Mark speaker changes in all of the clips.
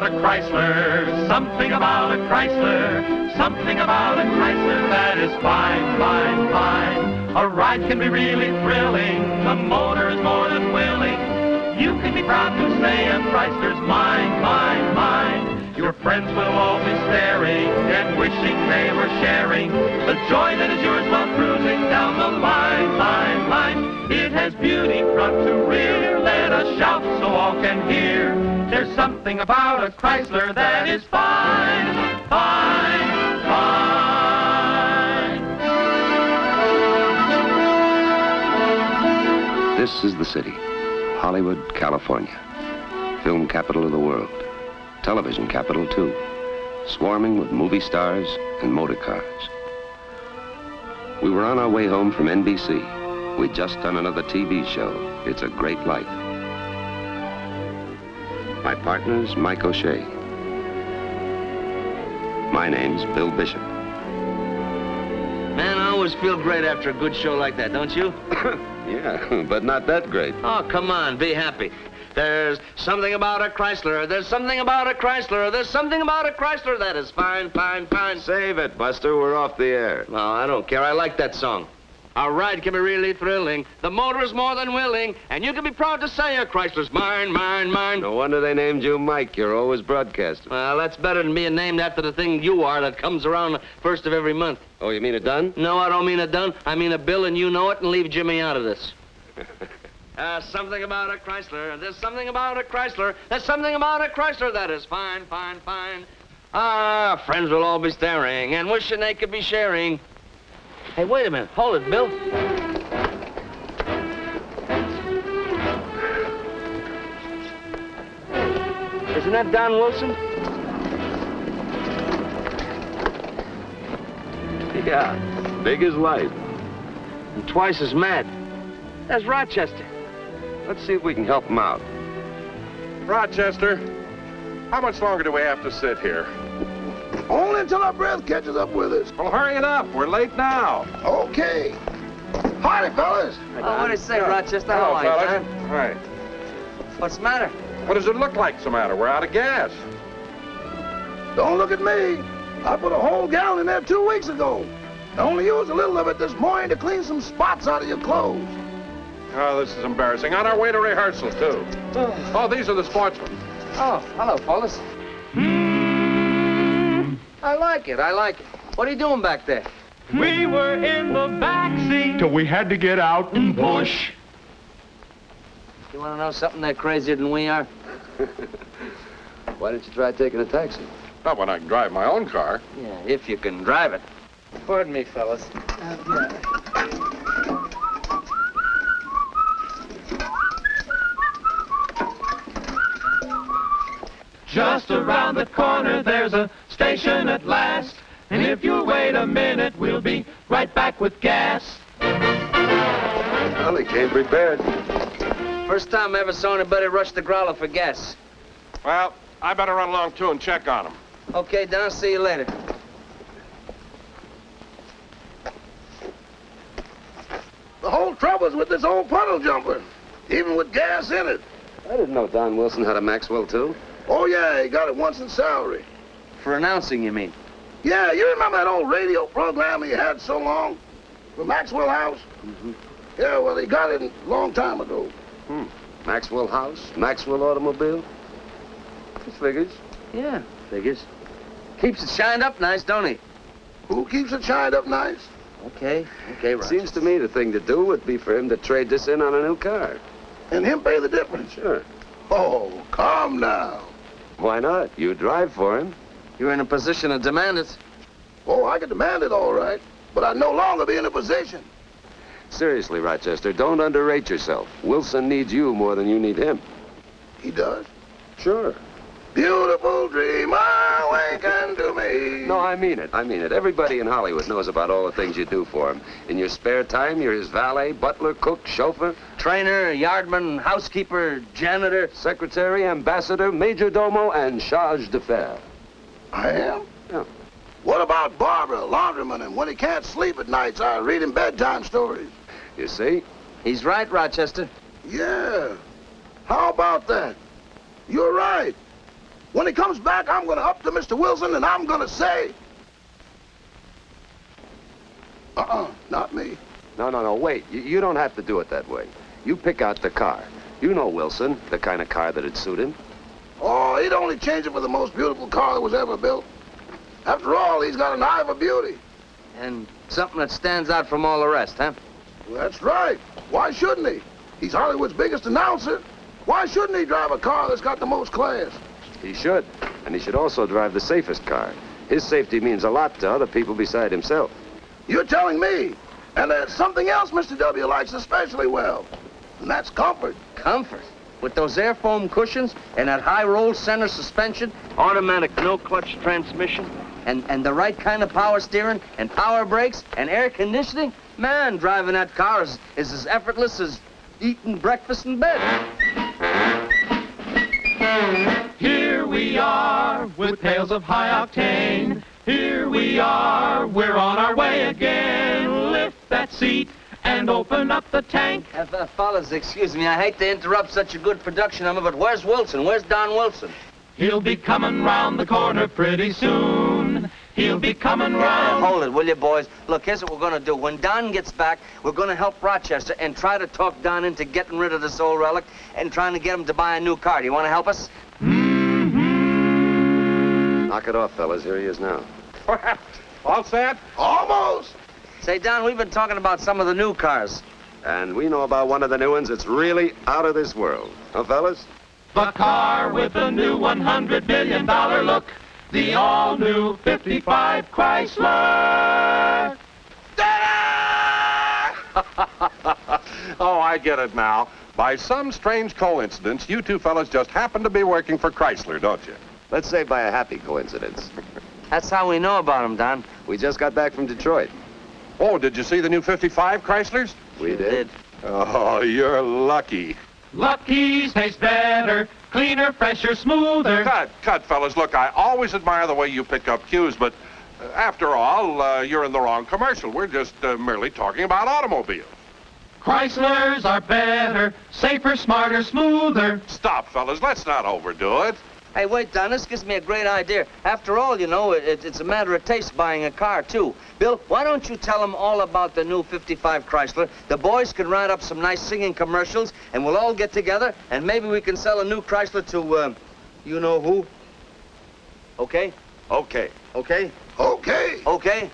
Speaker 1: a Chrysler, something about a Chrysler, something about a Chrysler that is fine, fine, fine. A ride can be really thrilling, the motor is more than willing. You can be proud to say a Chrysler's mine, mine, mine. Your friends will all be staring and wishing they were sharing the joy that is yours while cruising down the line, line, line. It has beauty front to rear, let us shout so all can hear. There's something about a Chrysler that is fine, fine, fine.
Speaker 2: This is the city, Hollywood, California. Film capital of the world. Television capital, too. Swarming with movie stars and motor cars. We were on our way home from NBC. We'd just done another TV show, It's a Great Life. My partner's Mike O'Shea. My name's Bill Bishop.
Speaker 3: Man, I always feel great after a good show like that, don't you?
Speaker 2: Yeah, but not that great.
Speaker 3: Oh, come on, be happy. There's something about a Chrysler, there's something about a Chrysler, there's something about a Chrysler that is fine, fine, fine.
Speaker 2: Save it, Buster, we're off the air.
Speaker 3: No, I don't care, I like that song. Our ride can be really thrilling, the motor is more than willing, and you can be proud to say a Chrysler's mine, mine, mine.
Speaker 2: No wonder they named you Mike, you're always broadcasting.
Speaker 3: Well, that's better than being named after the thing you are that comes around the first of every month.
Speaker 2: Oh, you mean a done?
Speaker 3: No, I don't mean a done, I mean a bill and you know it, and leave Jimmy out of this. Something about a Chrysler, there's something about a Chrysler, there's something about a Chrysler that is fine, fine, fine. Ah, friends will all be staring and wishing they could be sharing. Hey, wait a minute, hold it, Bill. Isn't that Don Wilson?
Speaker 2: Yeah, big as life.
Speaker 3: And twice as mad. That's Rochester.
Speaker 2: Let's see if we can help him out.
Speaker 4: Rochester, how much longer do we have to sit here?
Speaker 5: Only until our breath catches up with us.
Speaker 4: Well, hurry it up. We're late now.
Speaker 5: Okay. Howdy, fellas.
Speaker 3: Oh, what do you say, Rochester?
Speaker 4: Hello,
Speaker 3: How are you,
Speaker 4: fellas.
Speaker 3: Don?
Speaker 4: Hi.
Speaker 3: What's the matter?
Speaker 4: What does it look like's the matter? We're out of gas.
Speaker 5: Don't look at me. I put a whole gallon in there 2 weeks ago. I only used a little of it this morning to clean some spots out of your clothes.
Speaker 4: Oh, this is embarrassing. On our way to rehearsal, too. Oh, these are the sportsmen.
Speaker 3: Oh, hello, fellas. I like it, I like it. What are you doing back there?
Speaker 1: We were in the backseat
Speaker 6: Till we had to get out and push.
Speaker 3: You want to know something they're crazier than we are?
Speaker 2: Why don't you try taking a taxi?
Speaker 4: Not when I can drive my own car.
Speaker 3: Yeah, if you can drive it. Pardon me, fellas.
Speaker 1: Just around the corner, there's a station at last. And if you'll wait a minute, we'll be right back with gas.
Speaker 2: Well, he came prepared.
Speaker 3: First time I ever saw anybody rush the growler for gas.
Speaker 4: Well, I better run along, too, and check on them.
Speaker 3: Okay, Don, see you later.
Speaker 5: The whole trouble's with this old puddle jumper, even with gas in it.
Speaker 2: I didn't know Don Wilson had a Maxwell, too.
Speaker 5: Oh, yeah, he got it once in salary.
Speaker 3: For announcing, you mean?
Speaker 5: Yeah, you remember that old radio program he had so long? The Maxwell House?
Speaker 2: Mm-hmm.
Speaker 5: Yeah, well, he got it a long time ago.
Speaker 2: Maxwell House, Maxwell Automobile. It figures.
Speaker 3: Yeah, figures. Keeps it shined up nice, don't he?
Speaker 5: Who keeps it shined up nice?
Speaker 3: Okay, Roger.
Speaker 2: Seems to me the thing to do would be for him to trade this in on a new car.
Speaker 5: And him pay the difference?
Speaker 2: Sure.
Speaker 5: Oh, calm down.
Speaker 2: Why not? You drive for him.
Speaker 3: You're in a position to demand it.
Speaker 5: Oh, I can demand it all right, but I'd no longer be in a position.
Speaker 2: Seriously, Rochester, don't underrate yourself. Wilson needs you more than you need him.
Speaker 5: He does?
Speaker 2: Sure.
Speaker 5: Beautiful dream awakened to me.
Speaker 2: No, I mean it. I mean it. Everybody in Hollywood knows about all the things you do for him. In your spare time, you're his valet, butler, cook, chauffeur,
Speaker 3: Trainer, yardman, housekeeper, janitor.
Speaker 2: secretary, ambassador, major domo, and charge d'affaires.
Speaker 5: I am?
Speaker 2: Yeah.
Speaker 5: What about Barbara, laundryman, and when he can't sleep at nights, I read him bedtime stories?
Speaker 2: You see?
Speaker 3: He's right, Rochester.
Speaker 5: Yeah. How about that? You're right. When he comes back, I'm going to up to Mr. Wilson and I'm going to say... not me.
Speaker 2: No, wait. You don't have to do it that way. You pick out the car. You know Wilson, the kind of car that'd suit him.
Speaker 5: Oh, he'd only change it for the most beautiful car that was ever built. After all, he's got an eye for beauty.
Speaker 3: And something that stands out from all the rest, huh?
Speaker 5: Well, that's right. Why shouldn't he? He's Hollywood's biggest announcer. Why shouldn't he drive a car that's got the most class?
Speaker 2: He should. And he should also drive the safest car. His safety means a lot to other people beside himself.
Speaker 5: You're telling me. And there's something else Mr. W. likes especially well. And that's comfort.
Speaker 3: Comfort? With those air foam cushions and that high roll center suspension, automatic no-clutch transmission, and the right kind of power steering and power brakes and air conditioning, man, driving that car is as effortless as eating breakfast in bed.
Speaker 1: Here we are with pails of high octane. Here we are, we're on our way again. Lift that seat and open up the tank.
Speaker 3: Fellas, excuse me, I hate to interrupt such a good production of it, but where's Wilson? Where's Don Wilson?
Speaker 1: He'll be coming round the corner pretty soon. He'll be coming round.
Speaker 3: Hold it, will you, boys? Look, here's what we're going to do. When Don gets back, we're going to help Rochester and try to talk Don into getting rid of this old relic and trying to get him to buy a new car. Do you want to help us?
Speaker 2: Knock it off, fellas. Here he is now.
Speaker 4: All set?
Speaker 5: Almost.
Speaker 3: Say, Don, we've been talking about some of the new cars.
Speaker 2: And we know about one of the new ones that's really out of this world. Huh, fellas?
Speaker 1: The car with the new $100 billion look. The all-new 55 Chrysler.
Speaker 4: Oh, I get it now. By some strange coincidence, you two fellas just happen to be working for Chrysler, don't you?
Speaker 2: Let's say by a happy coincidence.
Speaker 3: That's how we know about him, Don.
Speaker 2: We just got back from Detroit.
Speaker 4: Oh, did you see the new 55 Chryslers?
Speaker 2: We did.
Speaker 4: Oh, you're lucky.
Speaker 1: Lucky's taste better, cleaner, fresher, smoother.
Speaker 4: Cut, fellas. Look, I always admire the way you pick up cues, but after all, you're in the wrong commercial. We're just merely talking about automobiles.
Speaker 1: Chryslers are better, safer, smarter, smoother.
Speaker 4: Stop, fellas. Let's not overdo it.
Speaker 3: Hey, wait, Don, this gives me a great idea. After all, you know, it's a matter of taste buying a car, too. Bill, why don't you tell them all about the new 55 Chrysler? The boys can write up some nice singing commercials, and we'll all get together, and maybe we can sell a new Chrysler to, you know who? Okay?
Speaker 4: Okay.
Speaker 3: Okay?
Speaker 5: Okay.
Speaker 3: Okay?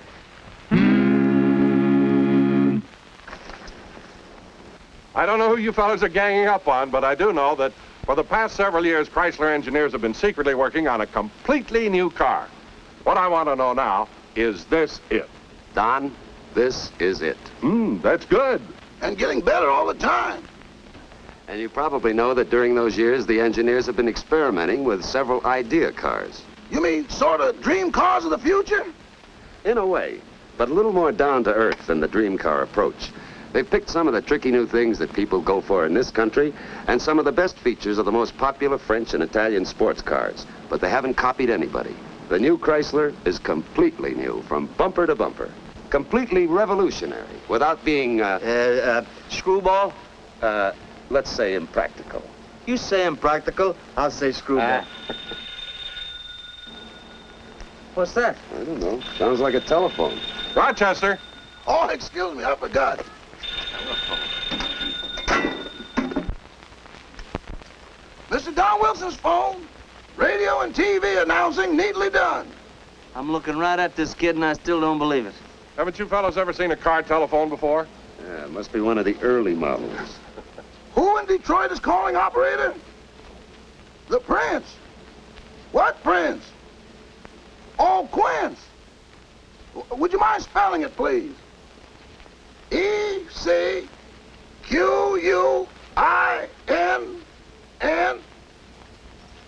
Speaker 4: I don't know who you fellas are ganging up on, but I do know that for the past several years, Chrysler engineers have been secretly working on a completely new car. What I want to know now, is this it?
Speaker 2: Don, this is it.
Speaker 4: That's good.
Speaker 5: And getting better all the time.
Speaker 2: And you probably know that during those years, the engineers have been experimenting with several idea cars.
Speaker 5: You mean sort of dream cars of the future?
Speaker 2: In a way, but a little more down to earth than the dream car approach. They've picked some of the tricky new things that people go for in this country and some of the best features of the most popular French and Italian sports cars, but they haven't copied anybody. The new Chrysler is completely new from bumper to bumper. Completely revolutionary without being,
Speaker 3: Screwball?
Speaker 2: let's say impractical.
Speaker 3: You say impractical, I'll say screwball. What's that?
Speaker 2: I don't know. Sounds like a telephone.
Speaker 4: Rochester.
Speaker 5: Oh, excuse me, I forgot. Mr. Don Wilson's phone. Radio and TV announcing neatly done.
Speaker 3: I'm looking right at this kid and I still don't believe it.
Speaker 4: Haven't you fellas ever seen a car telephone before?
Speaker 2: Yeah, it must be one of the early models.
Speaker 5: Who in Detroit is calling, operator? The Prince. What Prince? Oh, Quince. Would you mind spelling it, please? E-C-Q-U-I-N-N.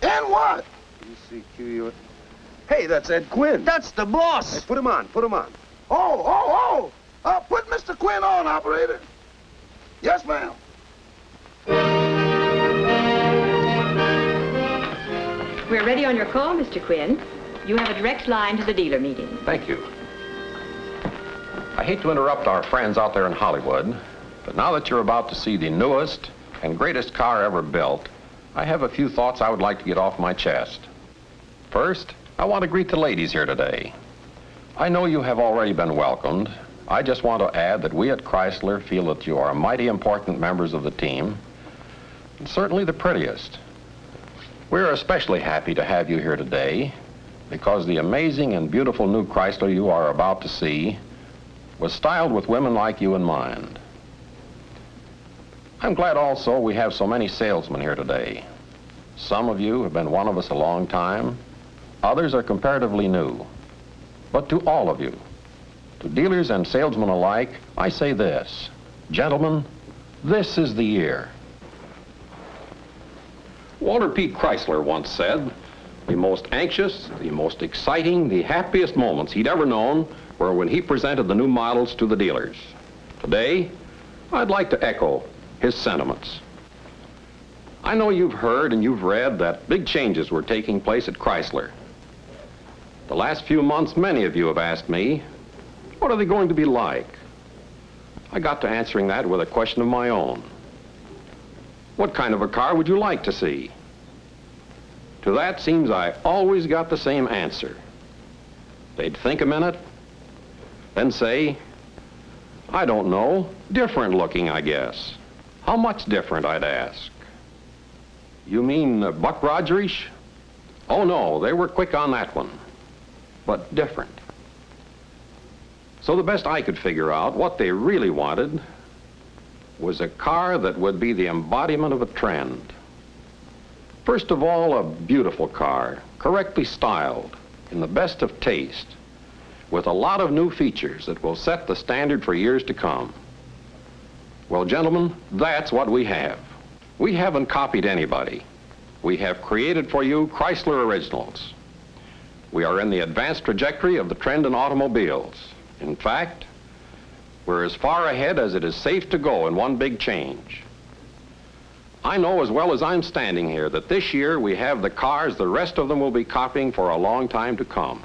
Speaker 5: N what?
Speaker 2: E-C-Q-U... Hey, that's Ed Quinn.
Speaker 3: That's the boss!
Speaker 2: Hey, put him on, put him on.
Speaker 5: Oh. Put Mr. Quinn on, operator. Yes, ma'am.
Speaker 7: We're ready on your call, Mr. Quinn. You have a direct line to the dealer meeting.
Speaker 8: Thank you. I hate to interrupt our friends out there in Hollywood, but now that you're about to see the newest and greatest car ever built, I have a few thoughts I would like to get off my chest. First, I want to greet the ladies here today. I know you have already been welcomed. I just want to add that we at Chrysler feel that you are mighty important members of the team, and certainly the prettiest. We're especially happy to have you here today because the amazing and beautiful new Chrysler you are about to see was styled with women like you in mind. I'm glad also we have so many salesmen here today. Some of you have been one of us a long time. Others are comparatively new. But to all of you, to dealers and salesmen alike, I say this. Gentlemen, this is the year. Walter P. Chrysler once said, the most anxious, the most exciting, the happiest moments he'd ever known were when he presented the new models to the dealers. Today, I'd like to echo his sentiments. I know you've heard and you've read that big changes were taking place at Chrysler. The last few months, many of you have asked me, what are they going to be like? I got to answering that with a question of my own. What kind of a car would you like to see? To that seems I always got the same answer. They'd think a minute, then say, I don't know, different looking, I guess. How much different, I'd ask. You mean Buck Rogerish? Oh no, they were quick on that one, but different. So the best I could figure out, what they really wanted was a car that would be the embodiment of a trend. First of all, a beautiful car, correctly styled, in the best of taste, with a lot of new features that will set the standard for years to come. Well, gentlemen, that's what we have. We haven't copied anybody. We have created for you Chrysler originals. We are in the advanced trajectory of the trend in automobiles. In fact, we're as far ahead as it is safe to go in one big change. I know as well as I'm standing here that this year we have the cars the rest of them will be copying for a long time to come.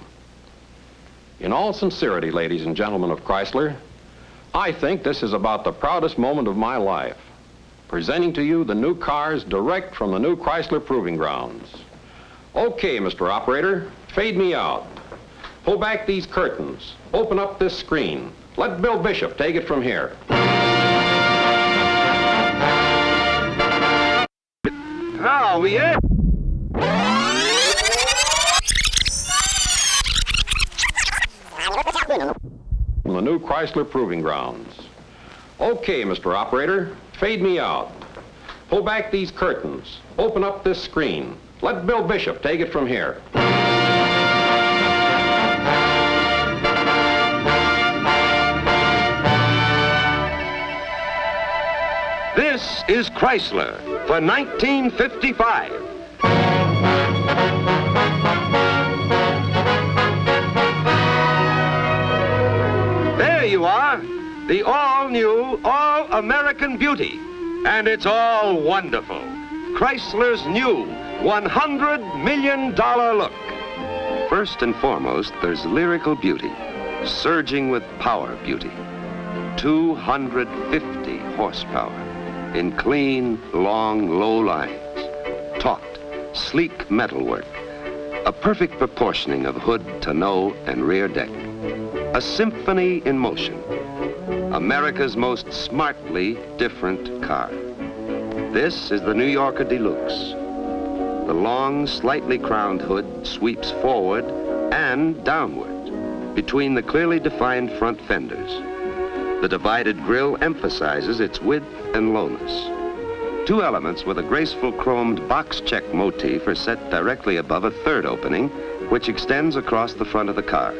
Speaker 8: In all sincerity, ladies and gentlemen of Chrysler, I think this is about the proudest moment of my life, presenting to you the new cars direct from the new Chrysler Proving Grounds. Okay, Mr. Operator, fade me out. Pull back these curtains. Open up this screen. Let Bill Bishop take it from here.
Speaker 5: Oh, yeah.
Speaker 8: From the new Chrysler Proving Grounds. Okay, Mr. Operator, fade me out. Pull back these curtains. Open up this screen. Let Bill Bishop take it from here.
Speaker 2: This is Chrysler for 1955. There you are, the all-new, all-American beauty. And it's all wonderful. Chrysler's new $100 million look. First and foremost, there's lyrical beauty, surging with power beauty. 250 horsepower in clean, long, low lines. Taut, sleek metalwork. A perfect proportioning of hood, tonneau, and rear deck. A symphony in motion. America's most smartly different car. This is the New Yorker Deluxe. The long, slightly crowned hood sweeps forward and downward between the clearly defined front fenders. The divided grille emphasizes its width and lowness. Two elements with a graceful chromed box check motif are set directly above a third opening, which extends across the front of the car.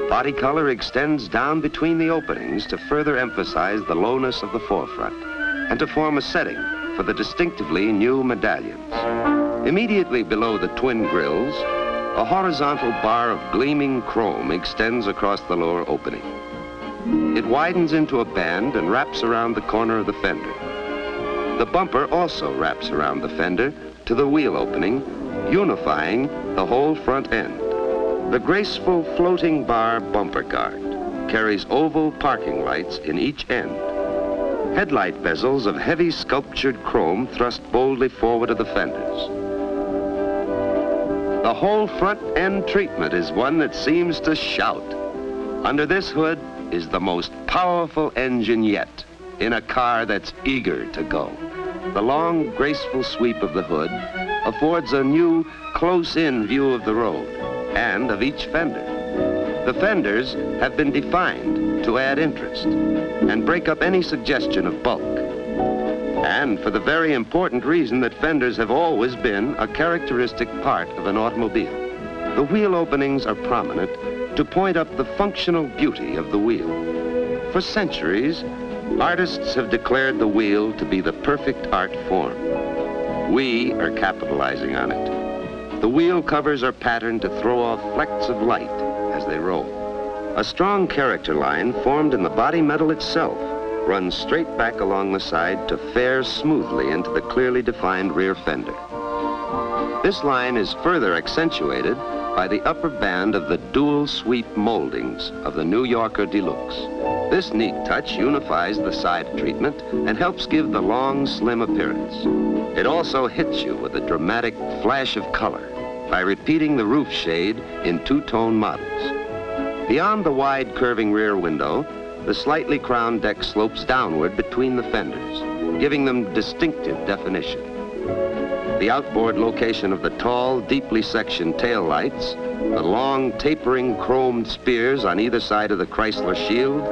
Speaker 2: Body color extends down between the openings to further emphasize the lowness of the forefront and to form a setting for the distinctively new medallions. Immediately below the twin grills, a horizontal bar of gleaming chrome extends across the lower opening. It widens into a band and wraps around the corner of the fender. The bumper also wraps around the fender to the wheel opening, unifying the whole front end. The graceful floating bar bumper guard carries oval parking lights in each end. Headlight bezels of heavy sculptured chrome thrust boldly forward of the fenders. The whole front end treatment is one that seems to shout. Under this hood is the most powerful engine yet in a car that's eager to go. The long, graceful sweep of the hood affords a new, close-in view of the road and of each fender. The fenders have been defined to add interest and break up any suggestion of bulk. And for the very important reason that fenders have always been a characteristic part of an automobile. The wheel openings are prominent to point up the functional beauty of the wheel. For centuries, artists have declared the wheel to be the perfect art form. We are capitalizing on it. The wheel covers are patterned to throw off flecks of light as they roll. A strong character line formed in the body metal itself runs straight back along the side to fare smoothly into the clearly defined rear fender. This line is further accentuated by the upper band of the dual sweep moldings of the New Yorker Deluxe. This neat touch unifies the side treatment and helps give the long, slim appearance. It also hits you with a dramatic flash of color by repeating the roof shade in two-tone models. Beyond the wide curving rear window, the slightly crowned deck slopes downward between the fenders, giving them distinctive definition. The outboard location of the tall, deeply sectioned tail lights, the long, tapering chromed spears on either side of the Chrysler shield,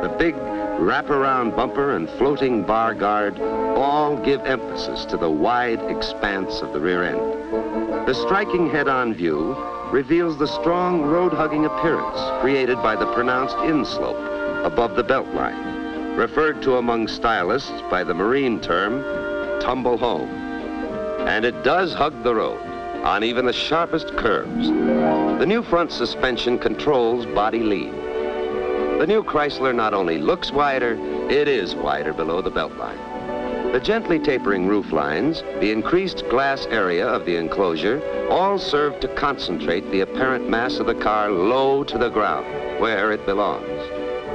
Speaker 2: the big wraparound bumper and floating bar guard all give emphasis to the wide expanse of the rear end. The striking head-on view reveals the strong road-hugging appearance created by the pronounced inslope above the belt line, referred to among stylists by the marine term, tumble home. And it does hug the road on even the sharpest curves. The new front suspension controls body lead. The new Chrysler not only looks wider, it is wider below the belt line. The gently tapering roof lines, the increased glass area of the enclosure, all serve to concentrate the apparent mass of the car low to the ground, where it belongs.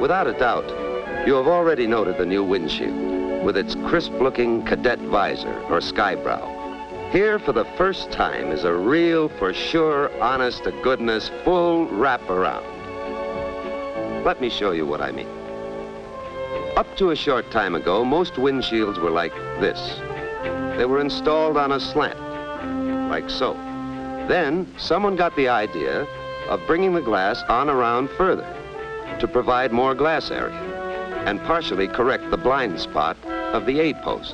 Speaker 2: Without a doubt, you have already noted the new windshield with its crisp-looking cadet visor or skybrow. Here for the first time is a real, for sure, honest-to-goodness, full wraparound. Let me show you what I mean. Up to a short time ago, most windshields were like this. They were installed on a slant, like so. Then, someone got the idea of bringing the glass on around further to provide more glass area and partially correct the blind spot of the A-posts.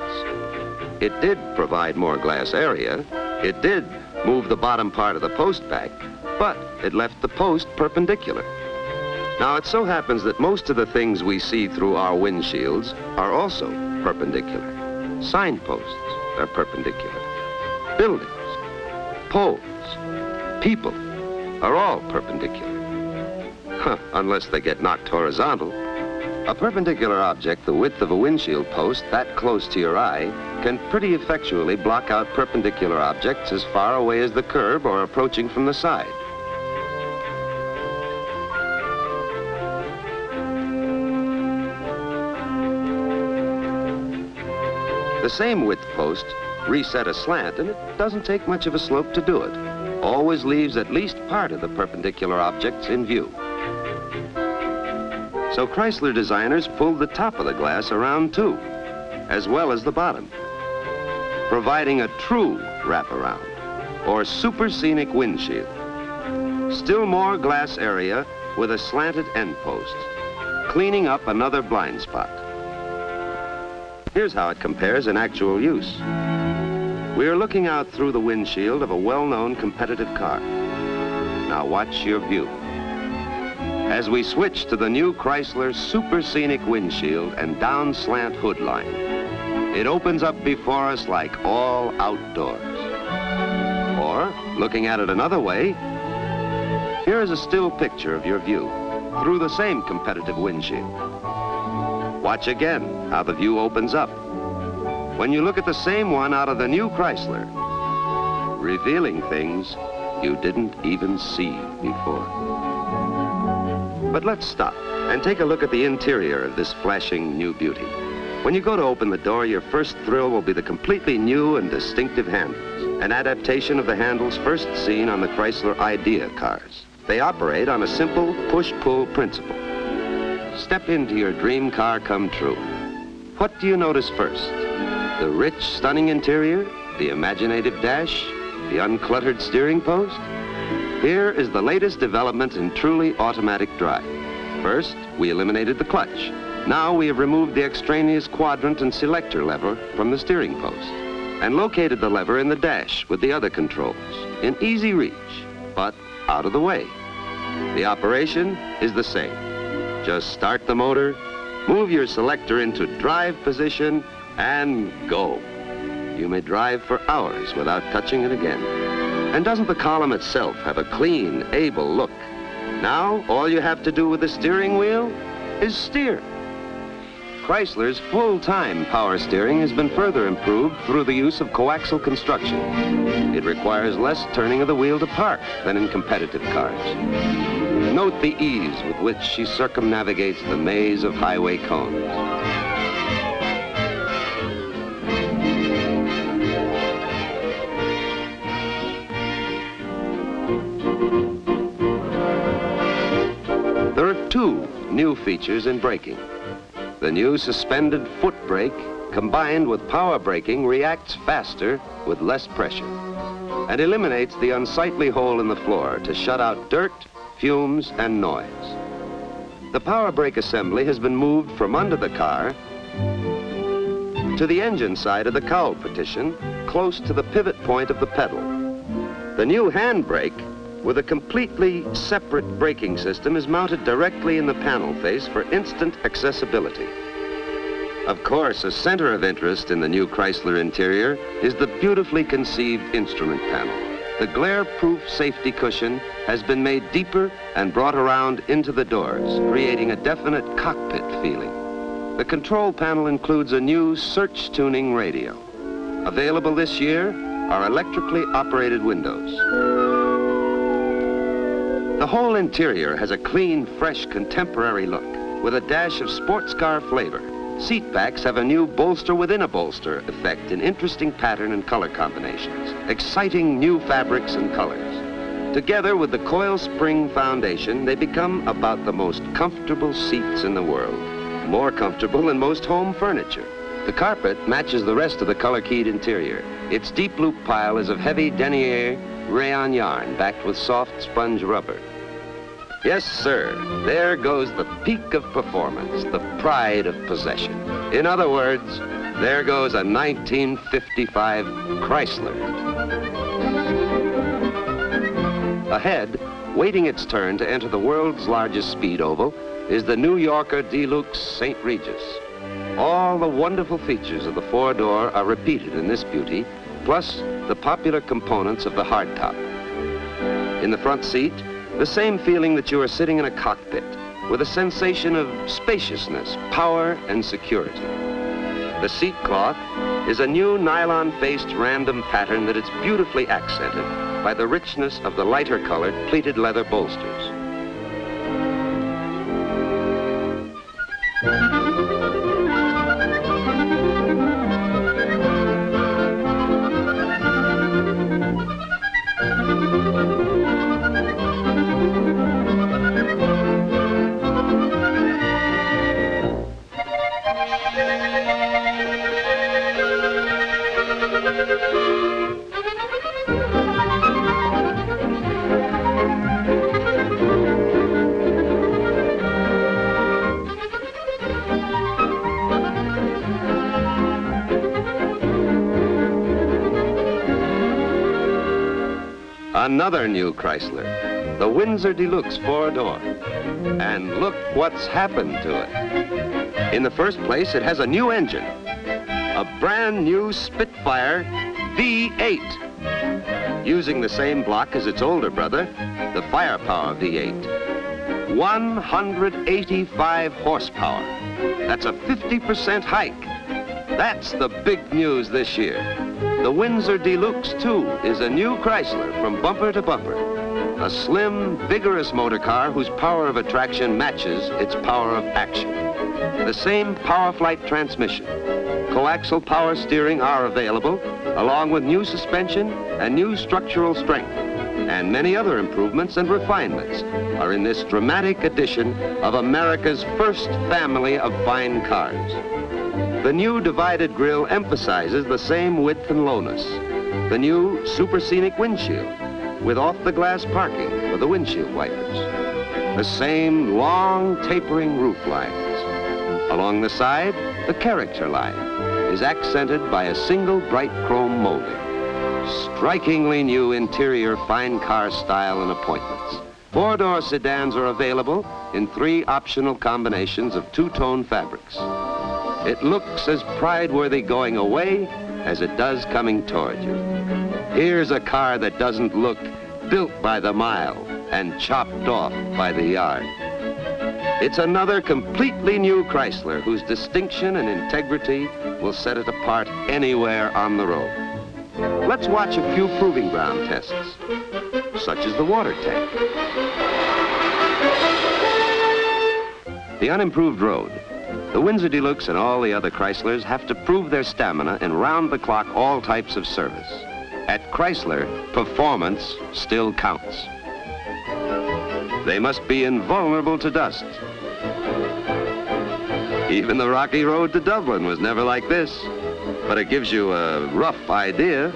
Speaker 2: It did provide more glass area. It did move the bottom part of the post back, but it left the post perpendicular. Now, it so happens that most of the things we see through our windshields are also perpendicular. Signposts are perpendicular. Buildings, poles, people are all perpendicular. Unless they get knocked horizontal. A perpendicular object the width of a windshield post that close to your eye can pretty effectually block out perpendicular objects as far away as the curb or approaching from the side. The same width post reset aslant, and it doesn't take much of a slope to do it. Always leaves at least part of the perpendicular objects in view. So Chrysler designers pulled the top of the glass around too, as well as the bottom, providing a true wraparound or super scenic windshield. Still more glass area with a slanted end post, cleaning up another blind spot. Here's how it compares in actual use. We are looking out through the windshield of a well-known competitive car. Now watch your view. As we switch to the new Chrysler super scenic windshield and down slant hood line, it opens up before us like all outdoors. Or, looking at it another way, here is a still picture of your view through the same competitive windshield. Watch again how the view opens up when you look at the same one out of the new Chrysler, revealing things you didn't even see before. But let's stop and take a look at the interior of this flashing new beauty. When you go to open the door, your first thrill will be the completely new and distinctive handles, an adaptation of the handles first seen on the Chrysler Idea cars. They operate on a simple push-pull principle. Step into your dream car come true. What do you notice first? The rich, stunning interior, the imaginative dash, the uncluttered steering post? Here is the latest development in truly automatic drive. First, we eliminated the clutch. Now we have removed the extraneous quadrant and selector lever from the steering post and located the lever in the dash with the other controls, in easy reach, but out of the way. The operation is the same. Just start the motor, move your selector into drive position, and go. You may drive for hours without touching it again. And doesn't the column itself have a clean, able look? Now, all you have to do with the steering wheel is steer. Chrysler's full-time power steering has been further improved through the use of coaxial construction. It requires less turning of the wheel to park than in competitive cars. Note the ease with which she circumnavigates the maze of highway cones. There are two new features in braking. The new suspended foot brake, combined with power braking, reacts faster with less pressure and eliminates the unsightly hole in the floor to shut out dirt, fumes, and noise. The power brake assembly has been moved from under the car to the engine side of the cowl partition, close to the pivot point of the pedal. The new hand brake, with a completely separate braking system, is mounted directly in the panel face for instant accessibility. Of course, a center of interest in the new Chrysler interior is the beautifully conceived instrument panel. The glare-proof safety cushion has been made deeper and brought around into the doors, creating a definite cockpit feeling. The control panel includes a new search tuning radio. Available this year are electrically operated windows. The whole interior has a clean, fresh, contemporary look with a dash of sports car flavor. Seat backs have a new bolster within a bolster effect in interesting pattern and color combinations, exciting new fabrics and colors. Together with the coil spring foundation, they become about the most comfortable seats in the world, more comfortable than most home furniture. The carpet matches the rest of the color-keyed interior. Its deep loop pile is of heavy denier rayon yarn backed with soft sponge rubber. Yes, sir, there goes the peak of performance, the pride of possession. In other words, there goes a 1955 Chrysler. Ahead, waiting its turn to enter the world's largest speed oval, is the New Yorker Deluxe St. Regis. All the wonderful features of the four-door are repeated in this beauty, plus the popular components of the hardtop. In the front seat, the same feeling that you are sitting in a cockpit, with a sensation of spaciousness, power, and security. The seat cloth is a new nylon-faced random pattern that is beautifully accented by the richness of the lighter-colored pleated leather bolsters. Another new Chrysler, the Windsor Deluxe four-door. And look what's happened to it. In the first place, it has a new engine, a brand new Spitfire V8, using the same block as its older brother, the Firepower V8. 185 horsepower. That's a 50% hike. That's the big news this year. The Windsor Deluxe, too, is a new Chrysler from bumper to bumper. A slim, vigorous motor car whose power of attraction matches its power of action. The same Powerflight transmission, coaxial power steering are available, along with new suspension and new structural strength. And many other improvements and refinements are in this dramatic edition of America's first family of fine cars. The new divided grille emphasizes the same width and lowness. The new supersonic windshield with off-the-glass parking for the windshield wipers. The same long, tapering roof lines. Along the side, the character line is accented by a single bright chrome molding. Strikingly new interior fine car style and appointments. Four-door sedans are available in 3 optional combinations of 2-tone fabrics. It looks as pride-worthy going away as it does coming toward you. Here's a car that doesn't look built by the mile and chopped off by the yard. It's another completely new Chrysler whose distinction and integrity will set it apart anywhere on the road. Let's watch a few proving ground tests, such as the water tank. The unimproved road. The Windsor Deluxe and all the other Chryslers have to prove their stamina in round-the-clock all types of service. At Chrysler, performance still counts. They must be invulnerable to dust. Even the rocky road to Dublin was never like this, but it gives you a rough idea.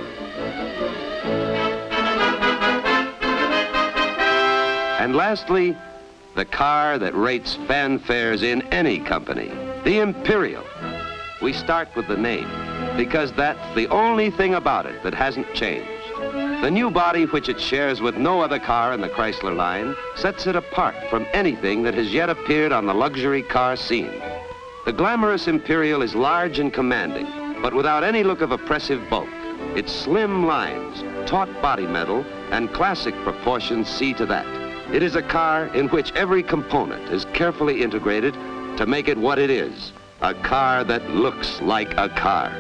Speaker 2: And lastly, the car that rates fanfares in any company, the Imperial. We start with the name, because that's the only thing about it that hasn't changed. The new body, which it shares with no other car in the Chrysler line, sets it apart from anything that has yet appeared on the luxury car scene. The glamorous Imperial is large and commanding, but without any look of oppressive bulk. Its slim lines, taut body metal, and classic proportions see to that. It is a car in which every component is carefully integrated to make it what it is, a car that looks like a car.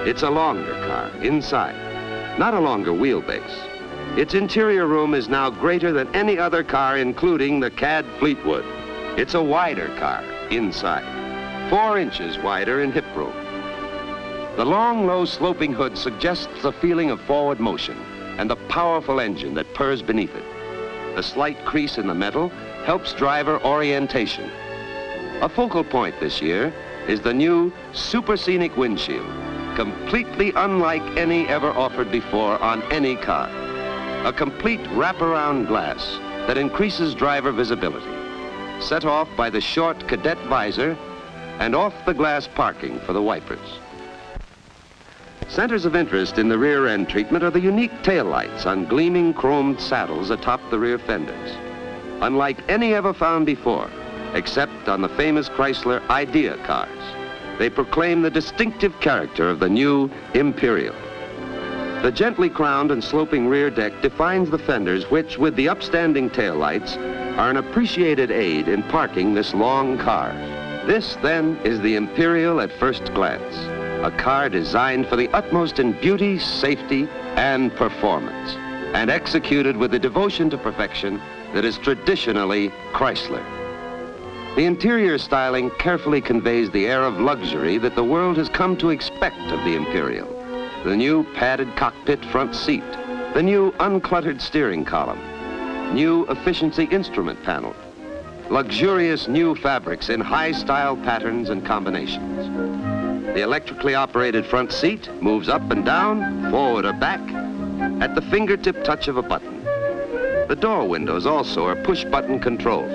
Speaker 2: It's a longer car inside, not a longer wheelbase. Its interior room is now greater than any other car, including the Cad Fleetwood. It's a wider car inside, 4 inches wider in hip room. The long, low, sloping hood suggests a feeling of forward motion and the powerful engine that purrs beneath it. The slight crease in the metal helps driver orientation. A focal point this year is the new supersonic windshield, completely unlike any ever offered before on any car. A complete wraparound glass that increases driver visibility, set off by the short cadet visor and off-the-glass parking for the wipers. Centers of interest in the rear end treatment are the unique taillights on gleaming chromed saddles atop the rear fenders. Unlike any ever found before, except on the famous Chrysler Idea cars, they proclaim the distinctive character of the new Imperial. The gently crowned and sloping rear deck defines the fenders which, with the upstanding taillights, are an appreciated aid in parking this long car. This, then, is the Imperial at first glance. A car designed for the utmost in beauty, safety, and performance, and executed with the devotion to perfection that is traditionally Chrysler. The interior styling carefully conveys the air of luxury that the world has come to expect of the Imperial. The new padded cockpit front seat, the new uncluttered steering column, new efficiency instrument panel, luxurious new fabrics in high-style patterns and combinations. The electrically operated front seat moves up and down, forward or back, at the fingertip touch of a button. The door windows also are push-button controlled.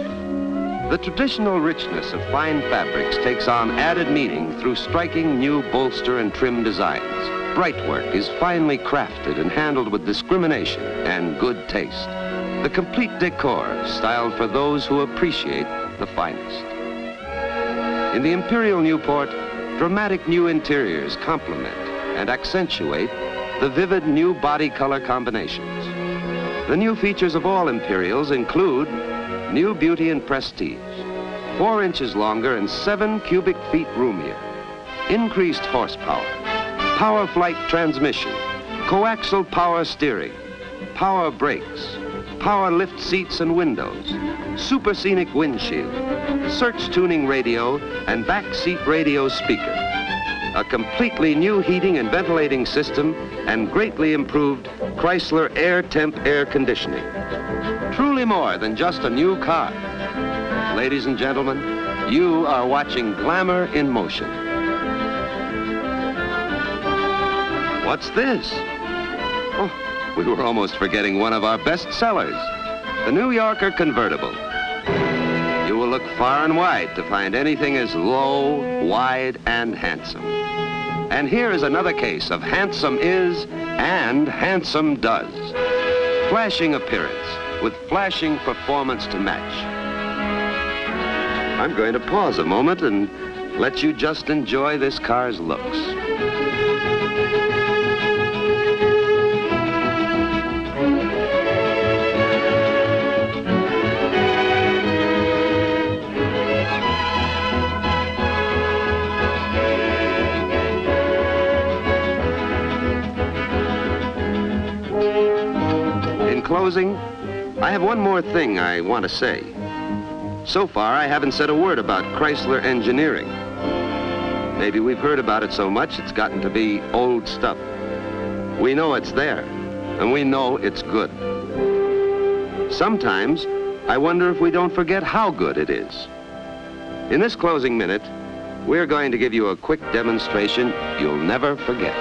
Speaker 2: The traditional richness of fine fabrics takes on added meaning through striking new bolster and trim designs. Brightwork is finely crafted and handled with discrimination and good taste. The complete decor styled for those who appreciate the finest. In the Imperial Newport, dramatic new interiors complement and accentuate the vivid new body color combinations. The new features of all Imperials include new beauty and prestige, 4 inches longer and 7 cubic feet roomier, increased horsepower, Powerflight transmission, coaxial power steering, power brakes, power lift seats and windows, super scenic windshield, search tuning radio, and back seat radio speaker. A completely new heating and ventilating system and greatly improved Chrysler Air Temp air conditioning. Truly more than just a new car. Ladies and gentlemen, you are watching glamour in motion. What's this? Oh, we were almost forgetting one of our best sellers, the New Yorker convertible. You will look far and wide to find anything as low, wide, and handsome. And here is another case of handsome is and handsome does. Flashing appearance with flashing performance to match. I'm going to pause a moment and let you just enjoy this car's looks. In closing, I have one more thing I want to say. So far, I haven't said a word about Chrysler engineering. Maybe we've heard about it so much it's gotten to be old stuff. We know it's there, and we know it's good. Sometimes, I wonder if we don't forget how good it is. In this closing minute, we're going to give you a quick demonstration you'll never forget.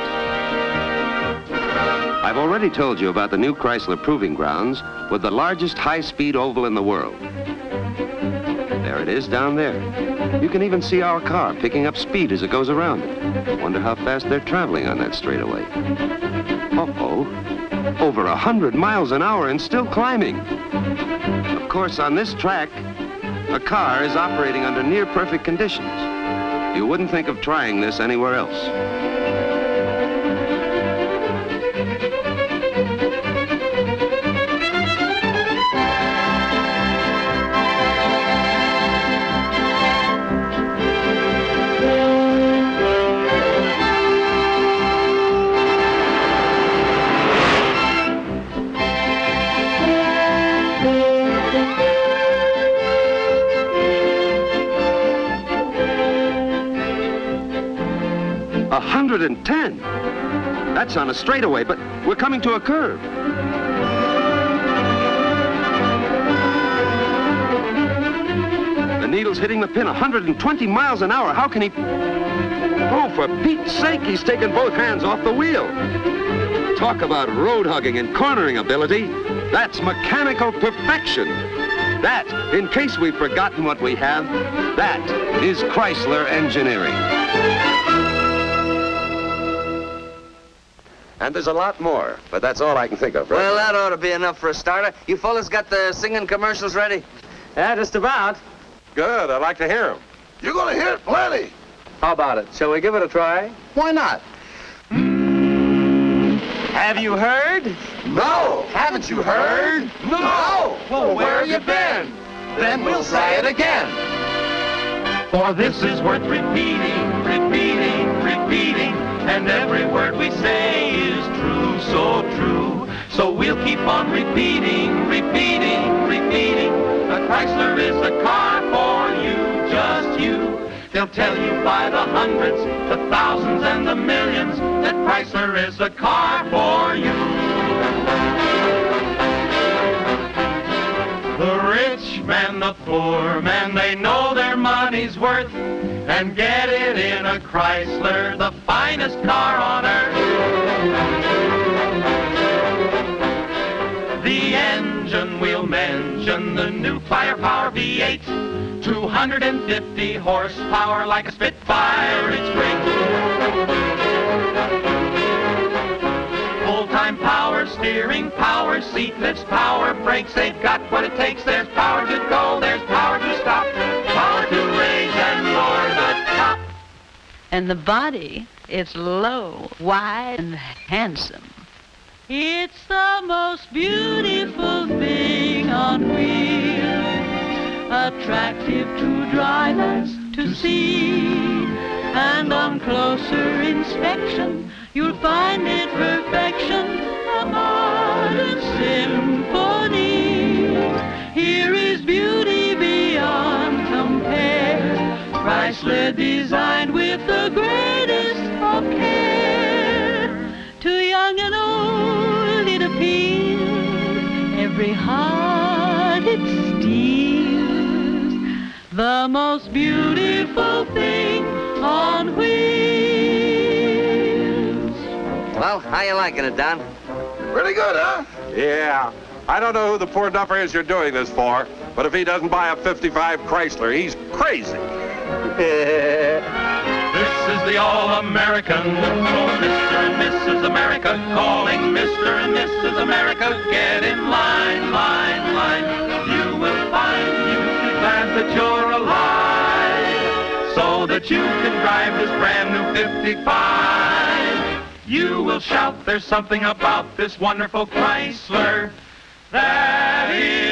Speaker 2: I've already told you about the new Chrysler Proving Grounds with the largest high-speed oval in the world. There it is down there. You can even see our car picking up speed as it goes around it. Wonder how fast they're traveling on that straightaway. Uh-oh. Over 100 miles an hour and still climbing. Of course, on this track, a car is operating under near-perfect conditions. You wouldn't think of trying this anywhere else. 110. That's on a straightaway, but we're coming to a curve. The needle's hitting the pin 120 miles an hour. How can he... Oh, for Pete's sake, he's taken both hands off the wheel. Talk about road hugging and cornering ability. That's mechanical perfection. That, in case we've forgotten what we have, that is Chrysler engineering. And there's a lot more, but that's all I can think of, right?
Speaker 3: Well, that ought to be enough for a starter. You fellas got the singing commercials ready?
Speaker 9: Yeah, just about.
Speaker 4: Good, I'd like to hear them.
Speaker 5: You're gonna hear it plenty.
Speaker 9: How about it? Shall we give it a try?
Speaker 5: Why not?
Speaker 9: Have you heard?
Speaker 5: No.
Speaker 9: Haven't you heard?
Speaker 5: No.
Speaker 9: Well, where have you been?
Speaker 5: Then we'll say it again.
Speaker 1: For this is worth repeating, repeating, repeating, and every word we say is true, so true. So we'll keep on repeating, repeating, repeating. A Chrysler is a car for you, just you. They'll tell you by the hundreds, the thousands, and the millions that Chrysler is a car for you. The rich man, the poor man, they know their money's worth and get it in a Chrysler, the finest car on earth. The engine we'll mention, the new Firepower V8, 250 horsepower like a Spitfire, it's great. Full-time power steering, power seat lifts, power brakes, they've got what it takes. There's power to go, there's power to stop, power to raise and lower the top.
Speaker 10: And the body, it's low, wide, and handsome. It's the most beautiful thing on wheels, attractive to drivers to see, and on closer inspection, you'll find it perfection, a modern symphony. Chrysler designed with the greatest of care. To young and old it appeals, every heart it steals, the most beautiful thing on wheels.
Speaker 3: Well, how you liking it, Don?
Speaker 5: Pretty good, huh?
Speaker 4: Yeah. I don't know who the poor duffer is you're doing this for, but if he doesn't buy a 55 Chrysler, he's crazy.
Speaker 1: This is the All-American for Mr. and Mrs. America. Calling Mr. and Mrs. America. Get in line, line, line. You will find you'll be glad that you're alive, so that you can drive this brand new 55. You will shout, there's something about this wonderful Chrysler that is